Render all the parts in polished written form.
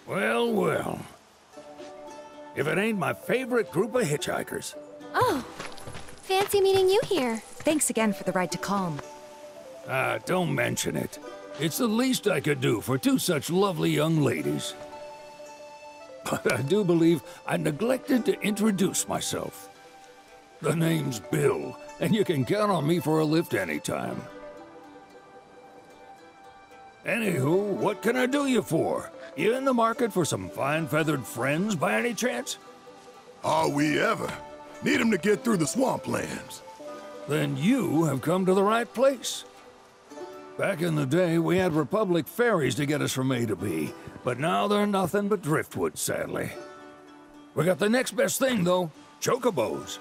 Well, well. If it ain't my favorite group of hitchhikers. Oh, fancy meeting you here. Thanks again for the ride to Calm. Don't mention it. It's the least I could do for two such lovely young ladies. But I do believe I neglected to introduce myself. The name's Bill, and you can count on me for a lift anytime. Anywho, what can I do you for? You in the market for some fine-feathered friends by any chance? Are we ever? Need 'em to get through the swamplands. Then you have come to the right place. Back in the day, we had Republic ferries to get us from A to B, but now they're nothing but driftwood, sadly. We got the next best thing, though, chocobos.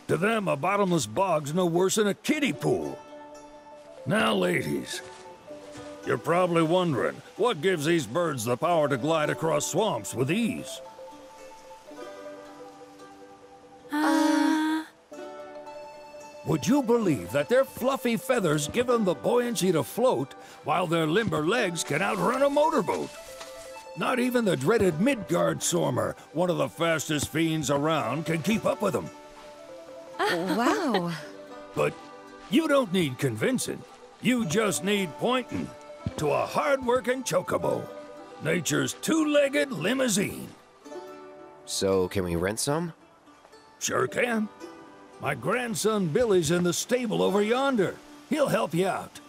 To them, a bottomless bog's no worse than a kiddie pool. Now, ladies, you're probably wondering, what gives these birds the power to glide across swamps with ease? Would you believe that their fluffy feathers give them the buoyancy to float, while their limber legs can outrun a motorboat? Not even the dreaded Midgard Sormer, one of the fastest fiends around, can keep up with them. Wow. But you don't need convincing. You just need pointing to a hard-working chocobo. Nature's two-legged limousine. So, can we rent some? Sure can. My grandson Billy's in the stable over yonder. He'll help you out.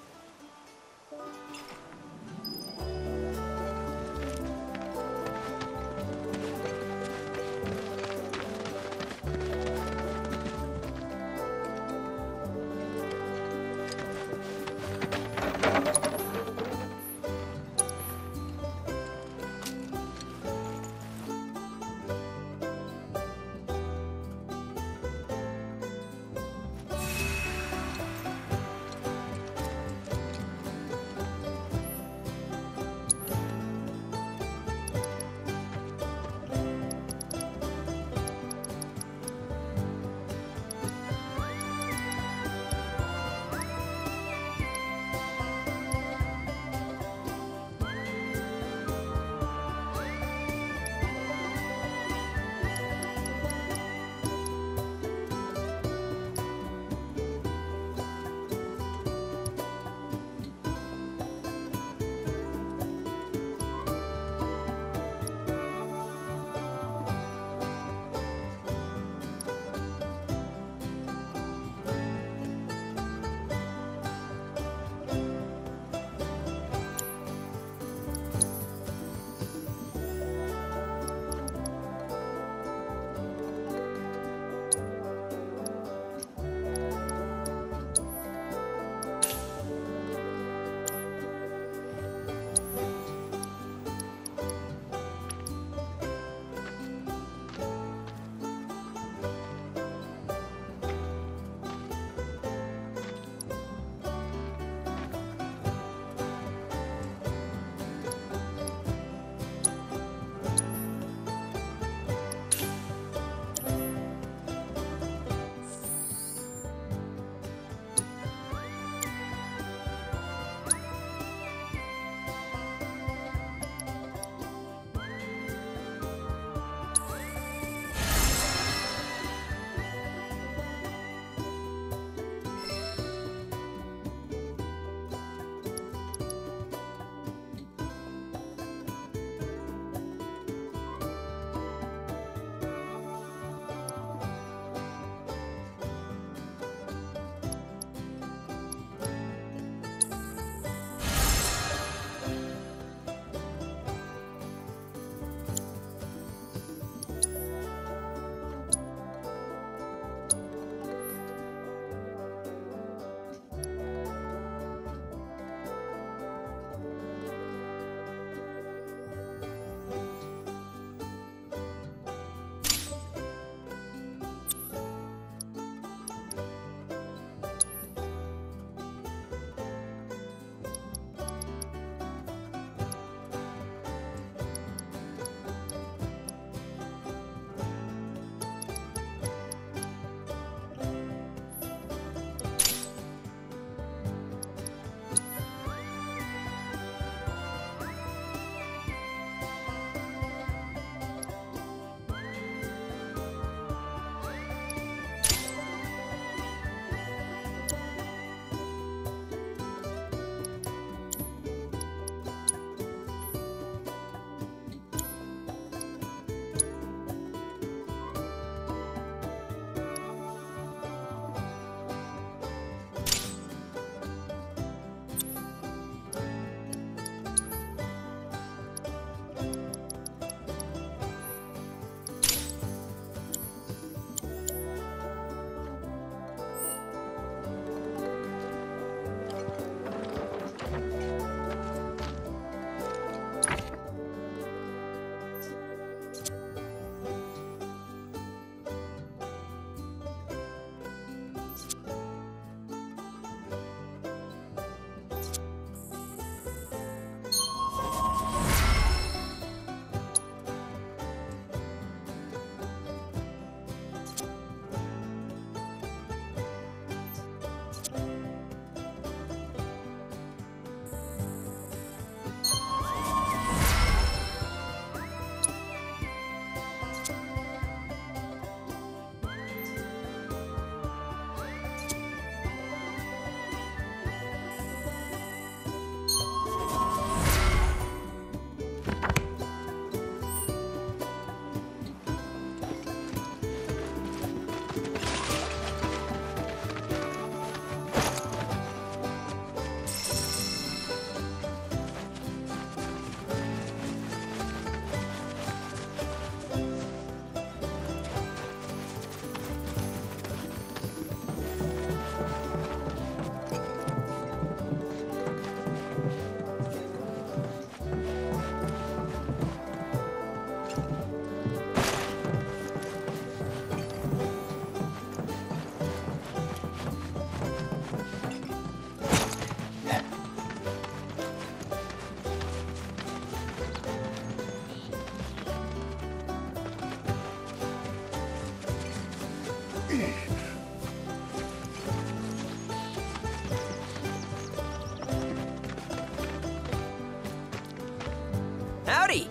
Howdy!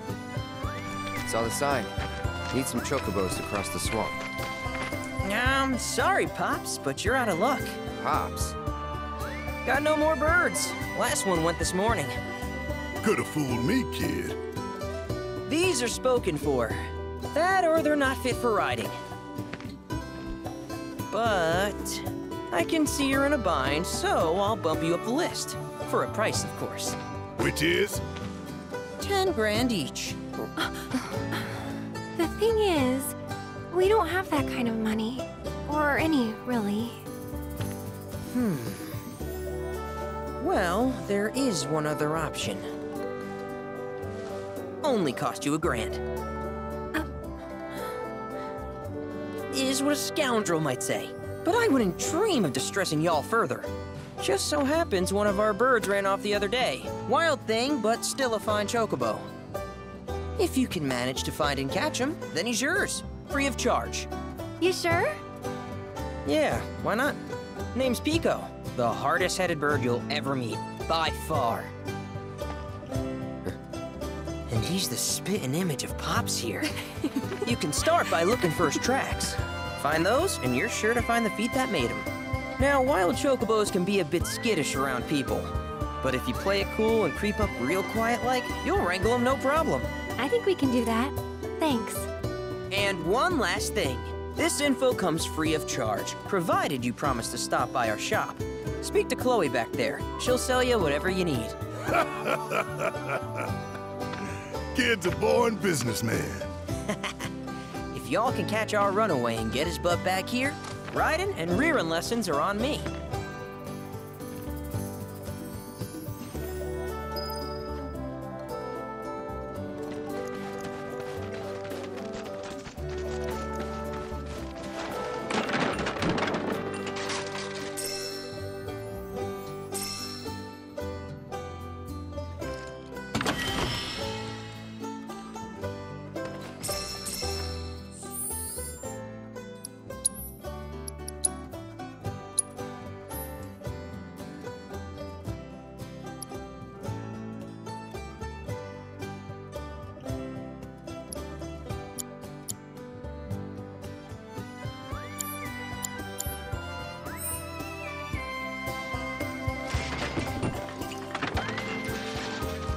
Saw the sign. Need some chocobos to cross the swamp. Sorry, Pops, but you're out of luck. Pops. Got no more birds. Last one went this morning. Could've fooled me, kid. These are spoken for. That or they're not fit for riding. But I can see you're in a bind, so I'll bump you up the list. For a price, of course. Which is? 10 grand each. The thing is, we don't have that kind of money. Or any, really. Well, there is one other option. Only cost you $1,000. Is what a scoundrel might say. But I wouldn't dream of distressing y'all further. Just so happens one of our birds ran off the other day. Wild thing, but still a fine chocobo. If you can manage to find and catch him, then he's yours. Free of charge. You sure? Yeah, why not? Name's Piko. The hardest-headed bird you'll ever meet. By far. And he's the spitting image of Pops here. You can start by looking for his tracks. Find those, and you're sure to find the feet that made him. Now, wild chocobos can be a bit skittish around people. But if you play it cool and creep up real quiet-like, you'll wrangle them no problem. I think we can do that. Thanks. And one last thing. This info comes free of charge, provided you promise to stop by our shop. Speak to Chloe back there. She'll sell you whatever you need. Kid's a born businessman. If y'all can catch our runaway and get his butt back here, riding and rearing lessons are on me.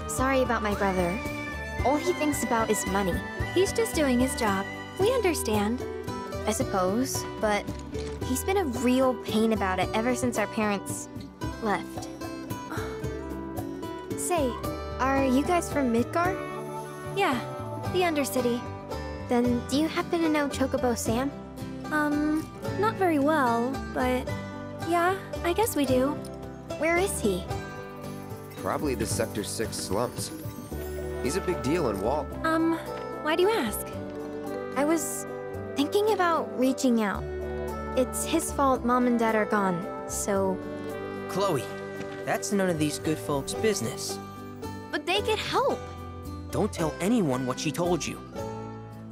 Sorry about my brother. All he thinks about is money. He's just doing his job. We understand. I suppose, but he's been a real pain about it ever since our parents left. Say, are you guys from Midgar? Yeah, the Undercity. Then do you happen to know Chocobo Sam? Not very well, but yeah, I guess we do. Where is he? Probably the Sector 6 slums. He's a big deal in Walt. Why do you ask? I was thinking about reaching out. It's his fault Mom and Dad are gone, so... Chloe, that's none of these good folks' business. But they could help! Don't tell anyone what she told you.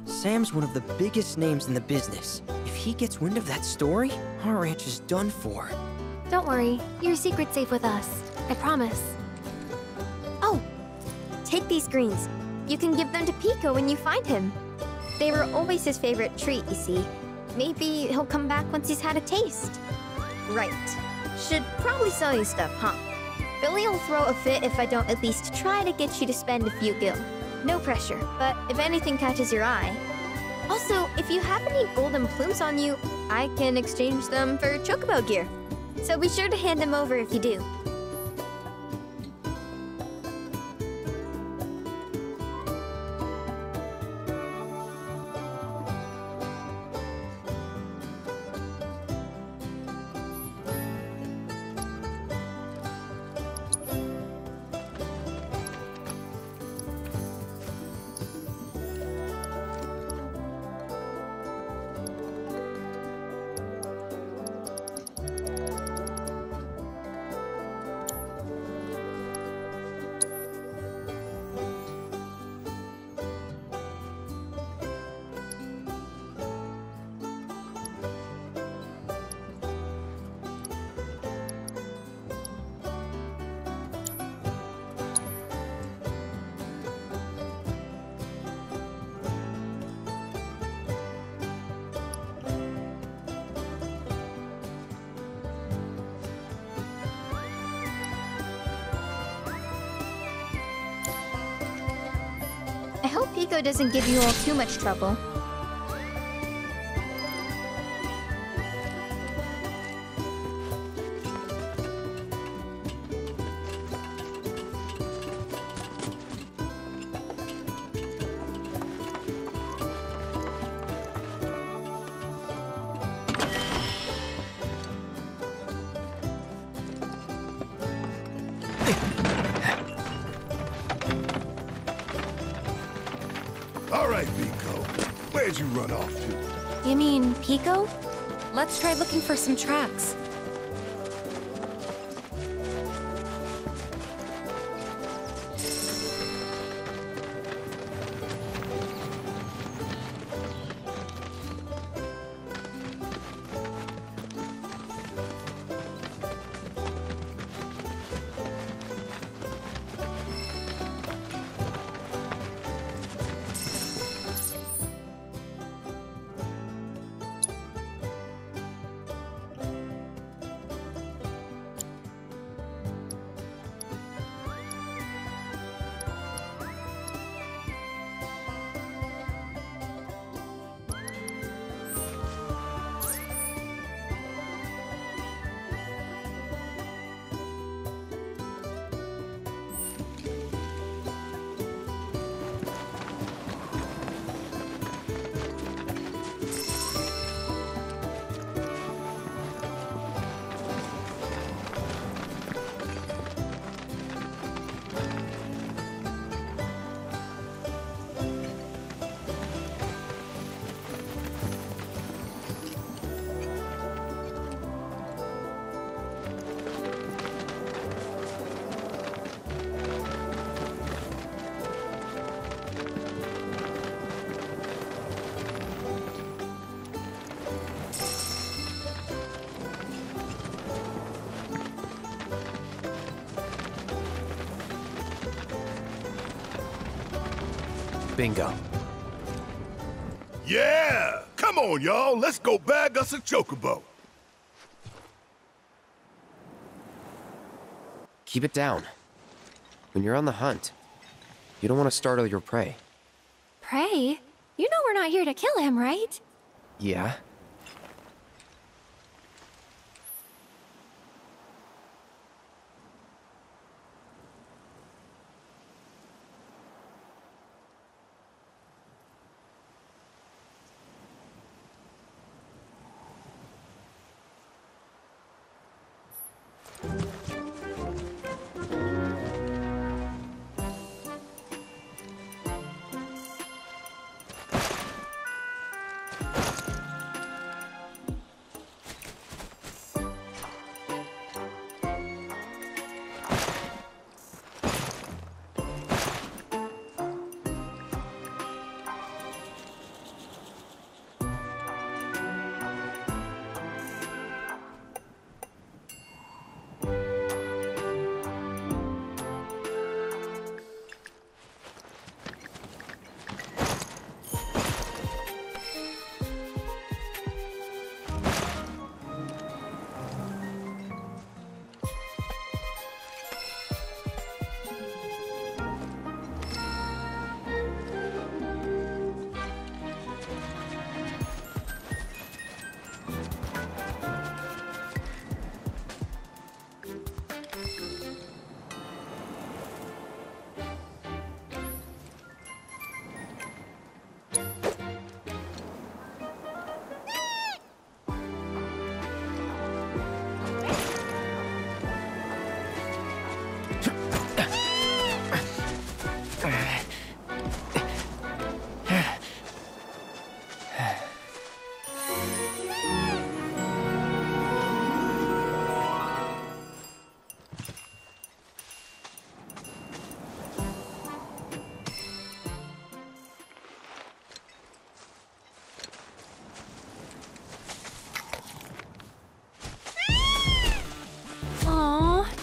Sam's one of the biggest names in the business. If he gets wind of that story, our ranch is done for. Don't worry, your secret's safe with us. I promise. Oh! Take these greens. You can give them to Piko when you find him. They were always his favorite treat, you see. Maybe he'll come back once he's had a taste. Right. Should probably sell you stuff, huh? Billy will throw a fit if I don't at least try to get you to spend a few gil. No pressure, but if anything catches your eye. Also, if you have any golden plumes on you, I can exchange them for chocobo gear. So be sure to hand them over if you do. Piko doesn't give you all too much trouble. All right, Piko. Where'd you run off to? You mean Piko? Let's try looking for some tracks. Bingo. Yeah! Come on, y'all. Let's go bag us a chocobo. Keep it down. When you're on the hunt, you don't want to startle your prey. Prey? You know we're not here to kill him, right? Yeah?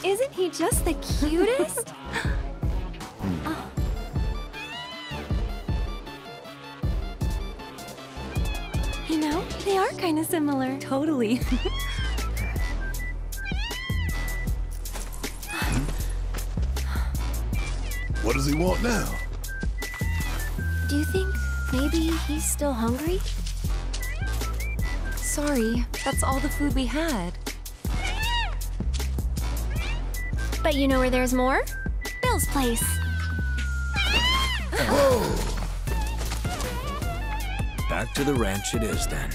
Isn't he just the cutest? Oh. You know, they are kind of similar. Totally. What does he want now? Do you think maybe he's still hungry? Sorry, that's all the food we had. But you know where there's more? Bill's place. Back to the ranch it is then.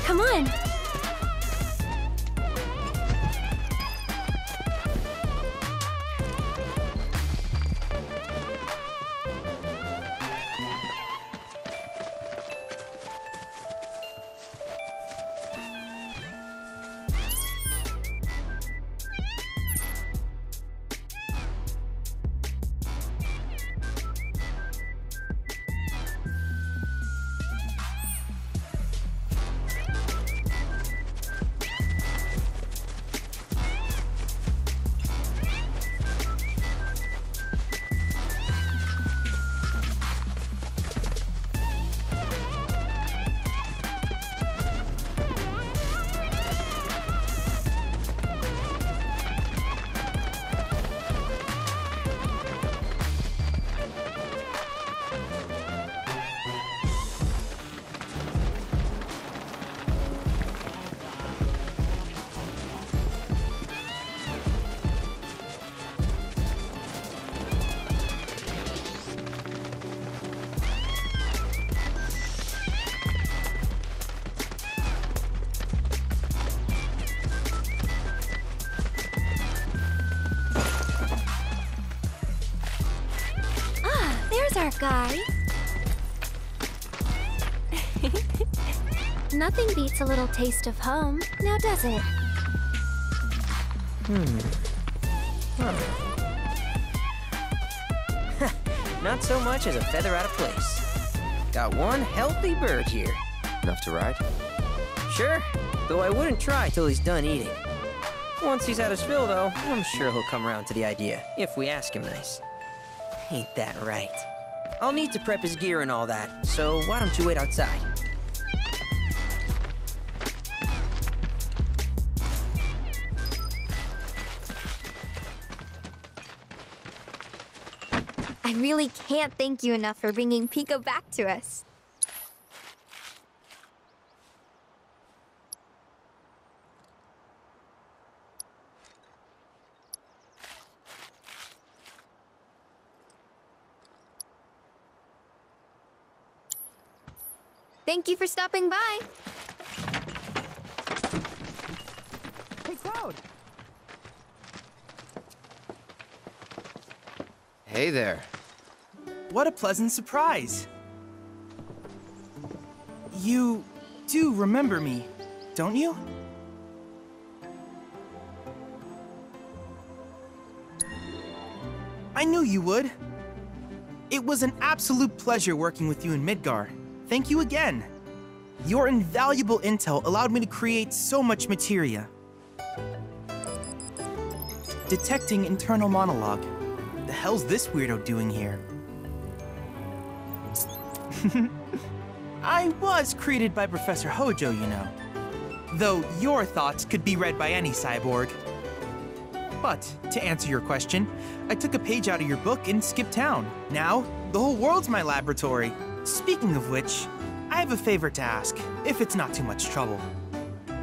Come on. There's our guy. Nothing beats a little taste of home, now does it? Not so much as a feather out of place. Got one healthy bird here. Enough to ride? Sure, though I wouldn't try till he's done eating. Once he's had his fill, though, I'm sure he'll come around to the idea, if we ask him nice. Ain't that right? I'll need to prep his gear and all that, so why don't you wait outside? I really can't thank you enough for bringing Piko back to us. Thank you for stopping by. Hey, Cloud! Hey there. What a pleasant surprise. You do remember me, don't you? I knew you would. It was an absolute pleasure working with you in Midgar. Thank you again. Your invaluable intel allowed me to create so much materia. Detecting internal monologue. The hell's this weirdo doing here? I was created by Professor Hojo, you know. Though your thoughts could be read by any cyborg. But, to answer your question, I took a page out of your book and skipped town. Now, the whole world's my laboratory. Speaking of which, I have a favor to ask, if it's not too much trouble.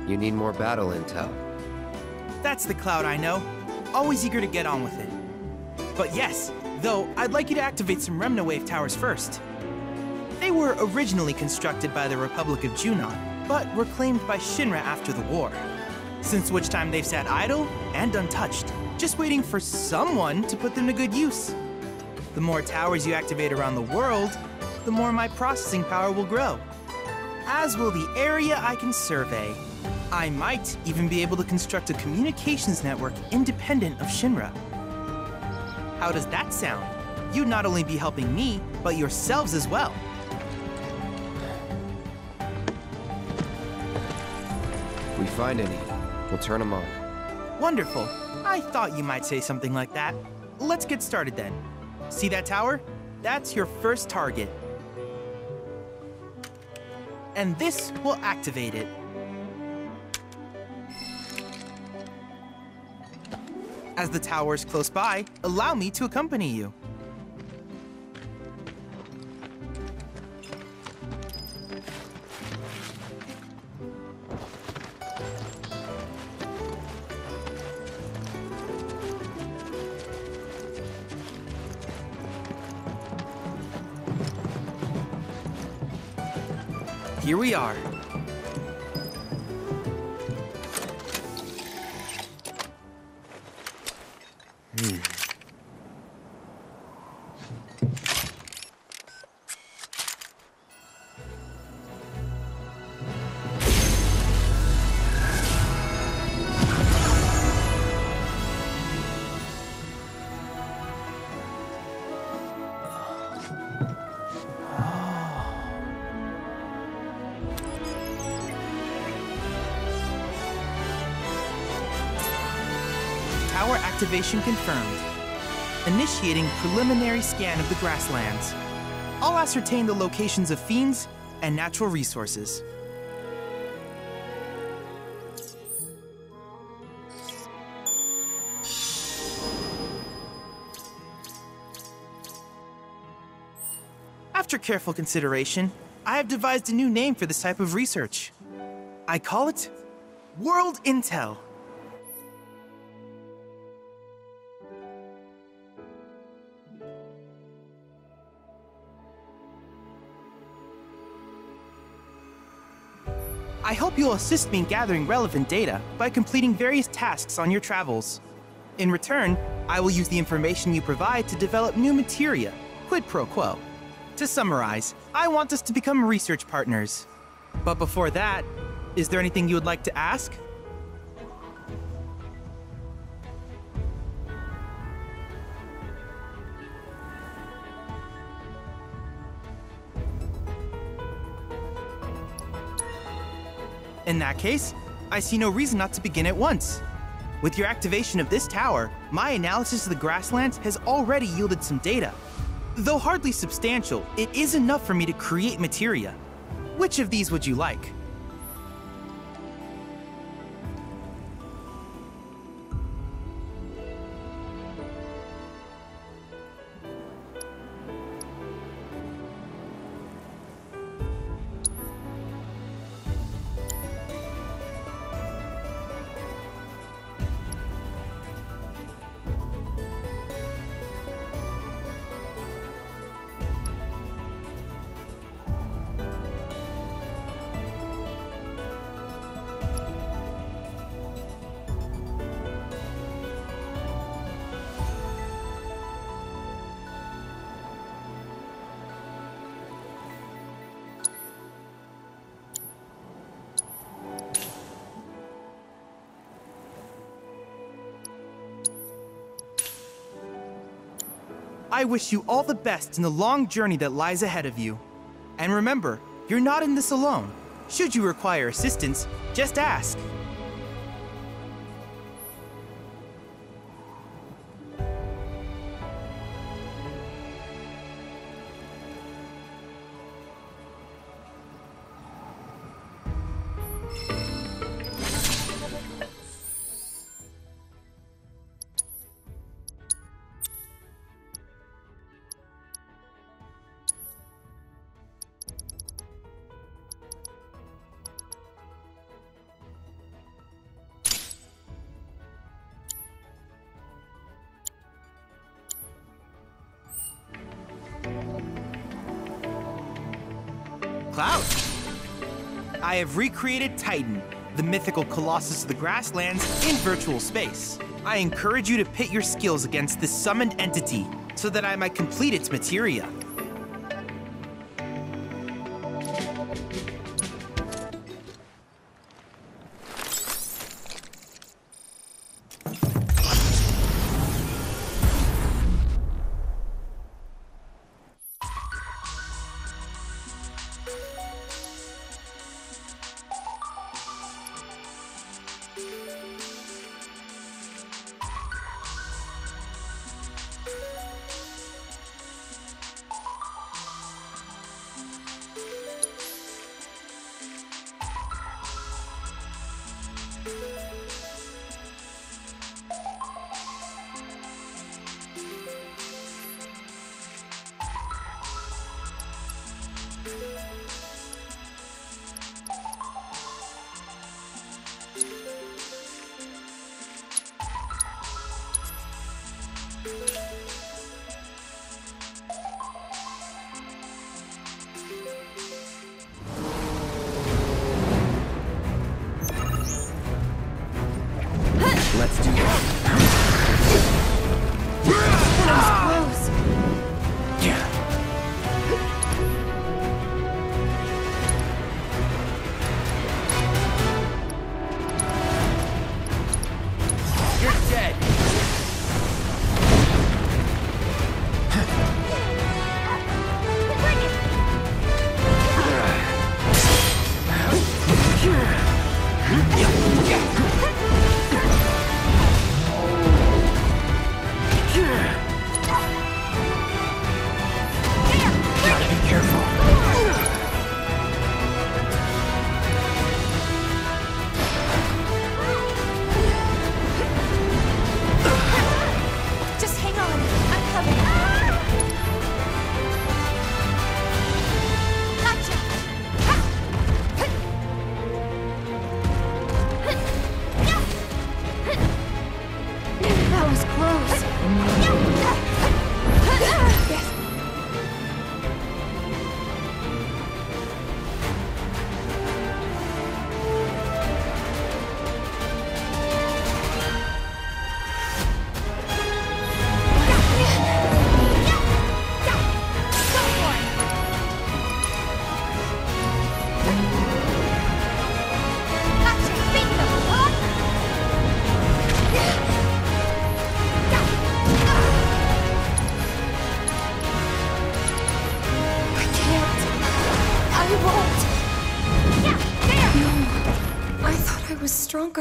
You need more battle intel. That's the Cloud I know. Always eager to get on with it. But yes, though, I'd like you to activate some Remna Wave towers first. They were originally constructed by the Republic of Junon, but were claimed by Shinra after the war. Since which time they've sat idle and untouched, just waiting for someone to put them to good use. The more towers you activate around the world, the more my processing power will grow. As will the area I can survey. I might even be able to construct a communications network independent of Shinra. How does that sound? You'd not only be helping me, but yourselves as well. If we find any, we'll turn them on. Wonderful. I thought you might say something like that. Let's get started then. See that tower? That's your first target. And this will activate it. As the tower's close by, allow me to accompany you. Here we are. Tower activation confirmed. Initiating preliminary scan of the grasslands. I'll ascertain the locations of fiends and natural resources. After careful consideration, I have devised a new name for this type of research. I call it World Intel. I hope you'll assist me in gathering relevant data by completing various tasks on your travels. In return, I will use the information you provide to develop new materia, quid pro quo. To summarize, I want us to become research partners. But before that, is there anything you would like to ask? In that case, I see no reason not to begin at once. With your activation of this tower, my analysis of the grasslands has already yielded some data. Though hardly substantial, it is enough for me to create materia. Which of these would you like? I wish you all the best in the long journey that lies ahead of you. And remember, you're not in this alone. Should you require assistance, just ask. Cloud! I have recreated Titan, the mythical colossus of the grasslands, in virtual space. I encourage you to pit your skills against this summoned entity so that I might complete its materia.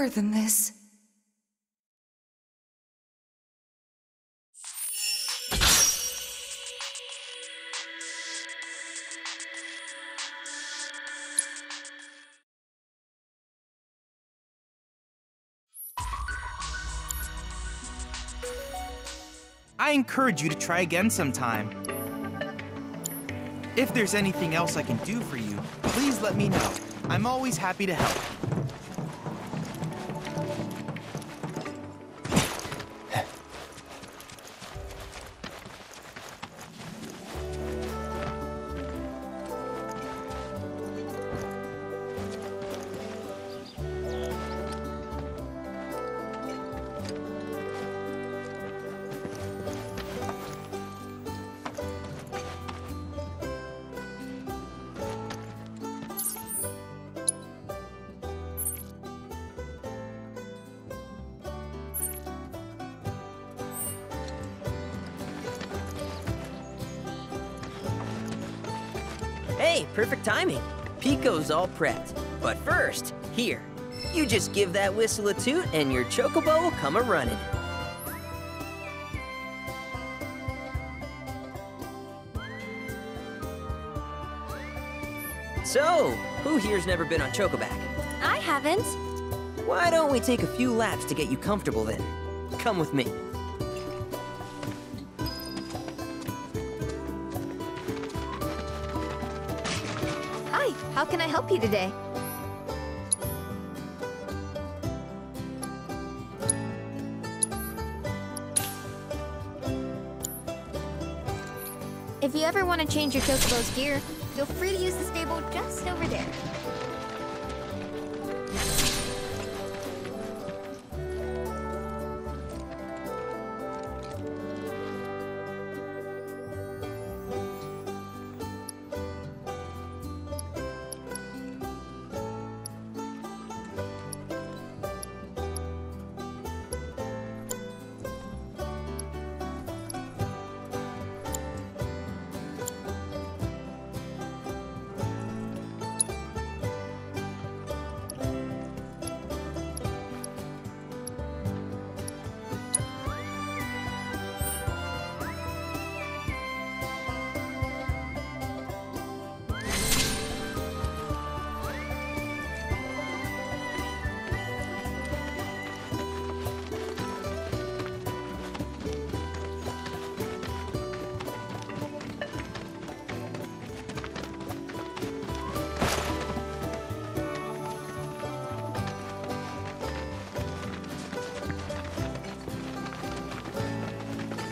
deeper than this. I encourage you to try again sometime. If there's anything else I can do for you, please let me know. I'm always happy to help. Hey, perfect timing. Piko's all prepped. But first, here. You just give that whistle a toot and your chocobo will come a-running. So, who here's never been on Chocoback? I haven't. Why don't we take a few laps to get you comfortable then? Come with me. Hi, how can I help you today? If you ever want to change your Chocobo's gear, feel free to use the stable just over there.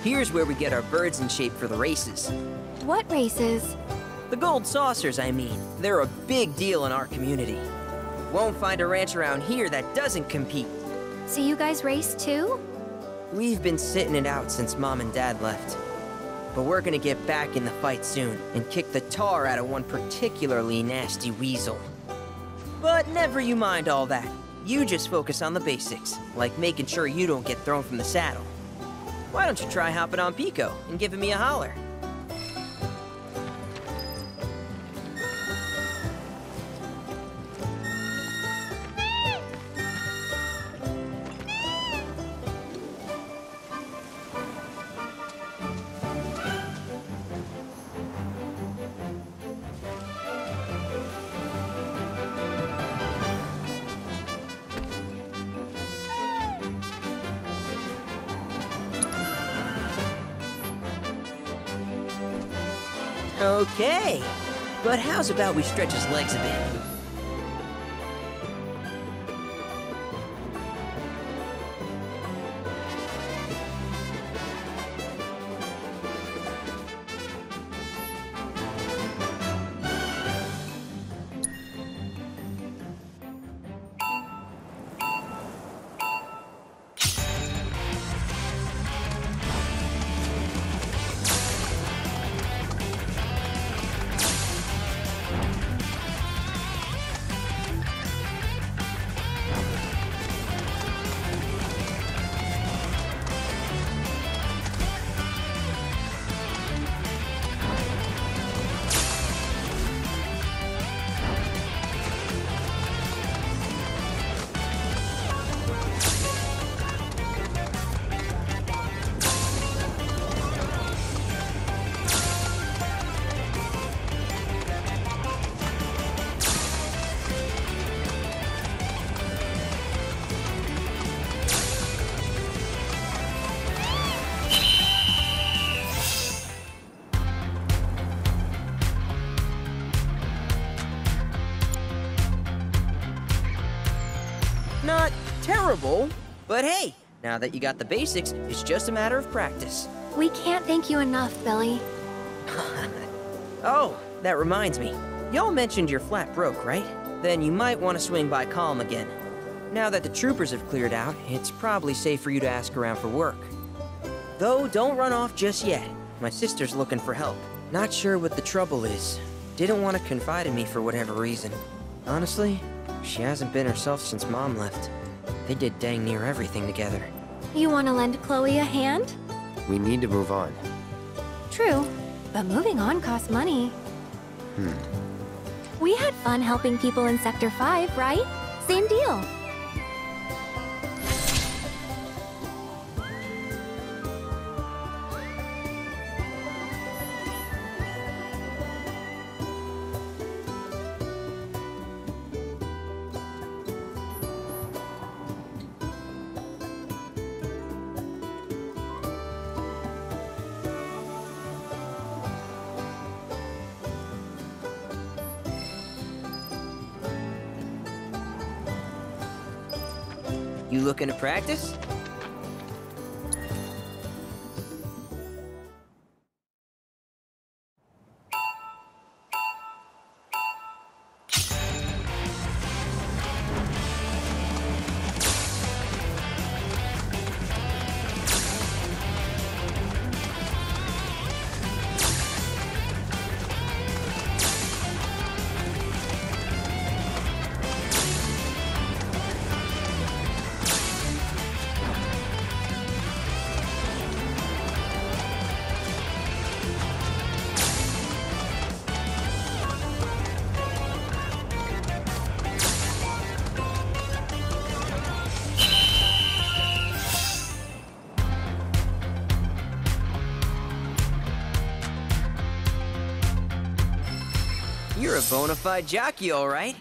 Here's where we get our birds in shape for the races. What races? The gold saucers, I mean. They're a big deal in our community. Won't find a ranch around here that doesn't compete. So you guys race too? We've been sitting it out since Mom and Dad left. But we're gonna get back in the fight soon and kick the tar out of one particularly nasty weasel. But never you mind all that. You just focus on the basics, like making sure you don't get thrown from the saddle. Why don't you try hopping on Piko and giving me a holler? Okay, but how's about we stretch his legs a bit? horrible, but hey, now that you got the basics, it's just a matter of practice. We can't thank you enough, Billy. Oh, that reminds me. Y'all mentioned your flat broke, right? Then you might want to swing by Calm again. Now that the troopers have cleared out, it's probably safe for you to ask around for work. Though, don't run off just yet. My sister's looking for help. Not sure what the trouble is. Didn't want to confide in me for whatever reason. Honestly, she hasn't been herself since Mom left. They did dang near everything together. You want to lend Chloe a hand? We need to move on. True, but moving on costs money. We had fun helping people in Sector 5, right? Same deal. You looking to practice? You're a bona fide jockey, all right.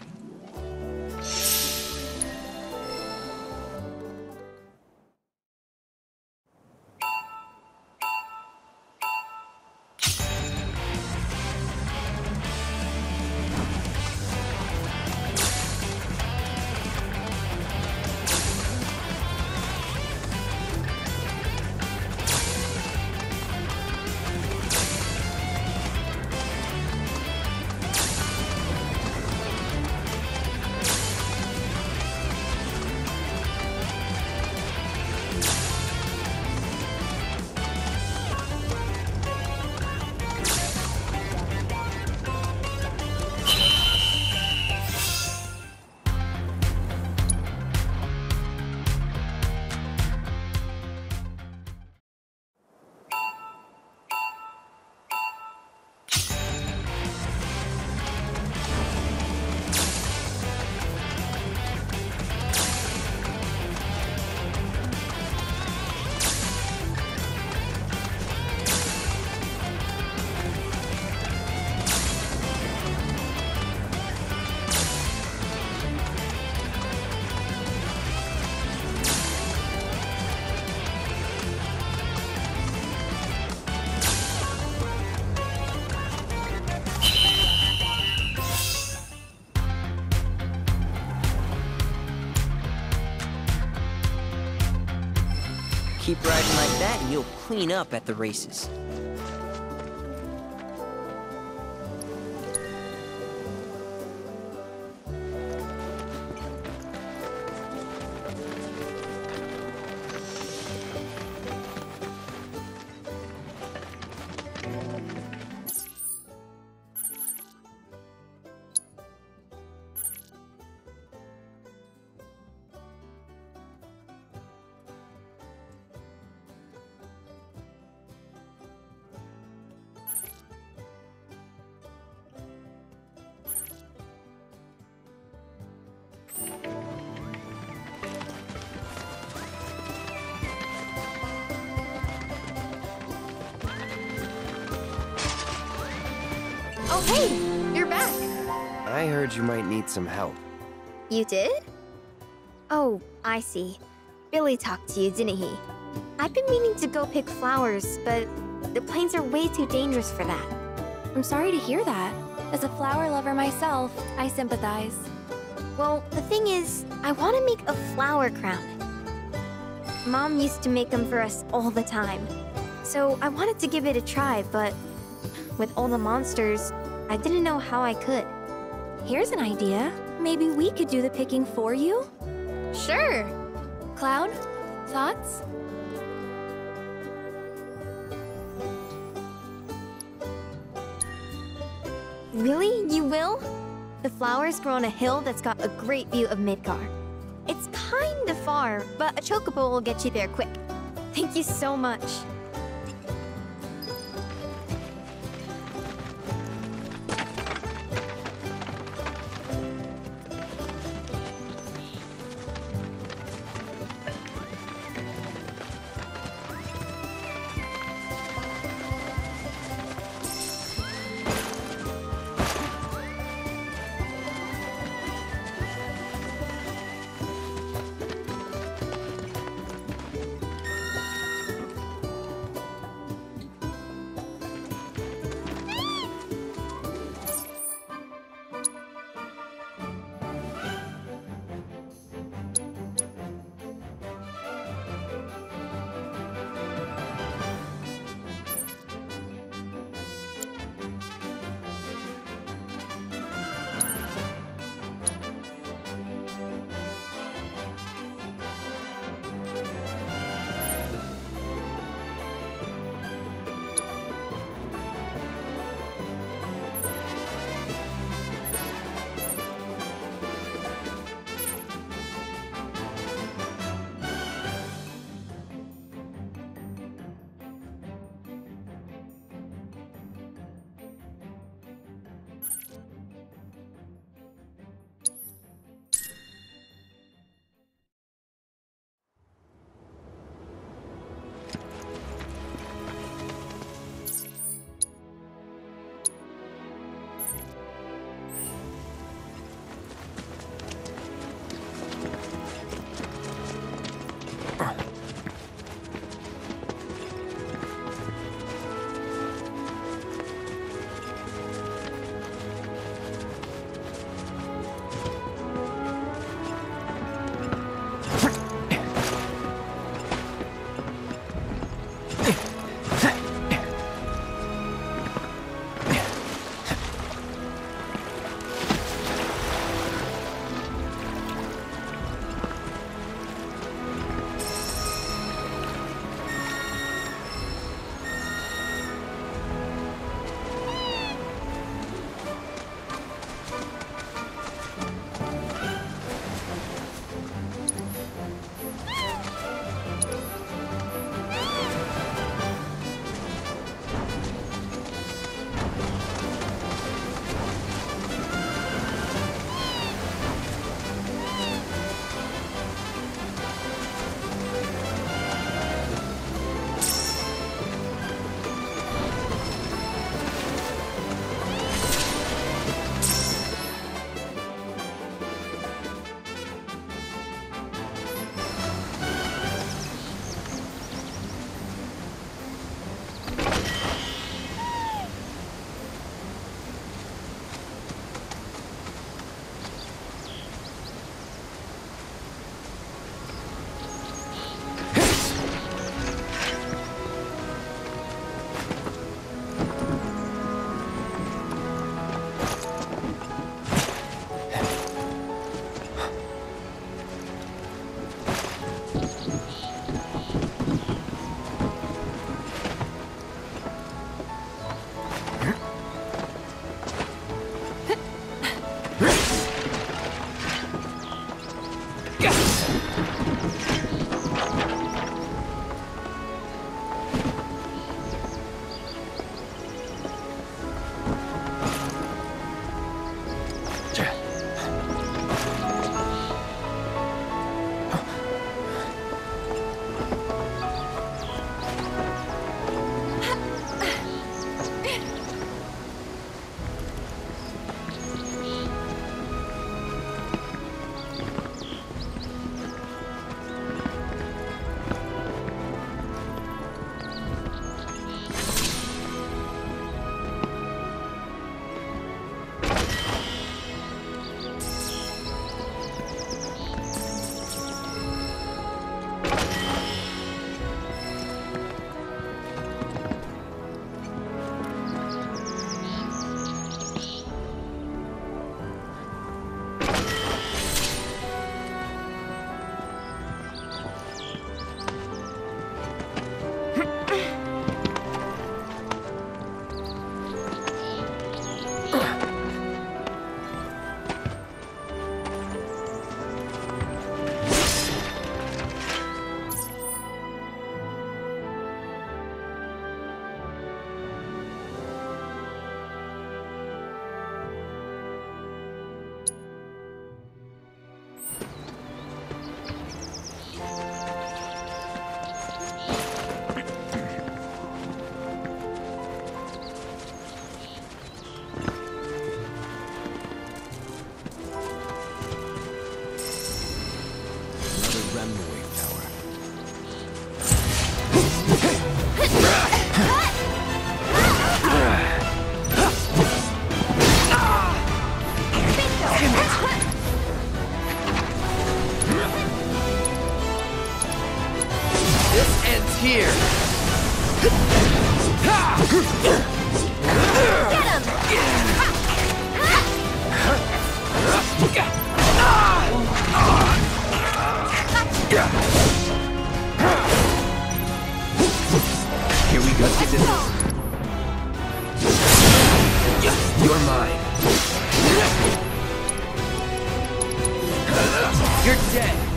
Keep riding like that and you'll clean up at the races. Oh, hey! You're back! I heard you might need some help. You did? Oh, I see. Billy talked to you, didn't he? I've been meaning to go pick flowers, but the plains are way too dangerous for that. I'm sorry to hear that. As a flower lover myself, I sympathize. Well, the thing is, I want to make a flower crown. Mom used to make them for us all the time. So I wanted to give it a try, but with all the monsters, I didn't know how I could. Here's an idea. Maybe we could do the picking for you? Sure! Cloud, thoughts? Really? You will? The flowers grow on a hill that's got a great view of Midgar. It's kinda far, but a chocobo will get you there quick. Thank you so much. Here we go. You're mine. You're dead.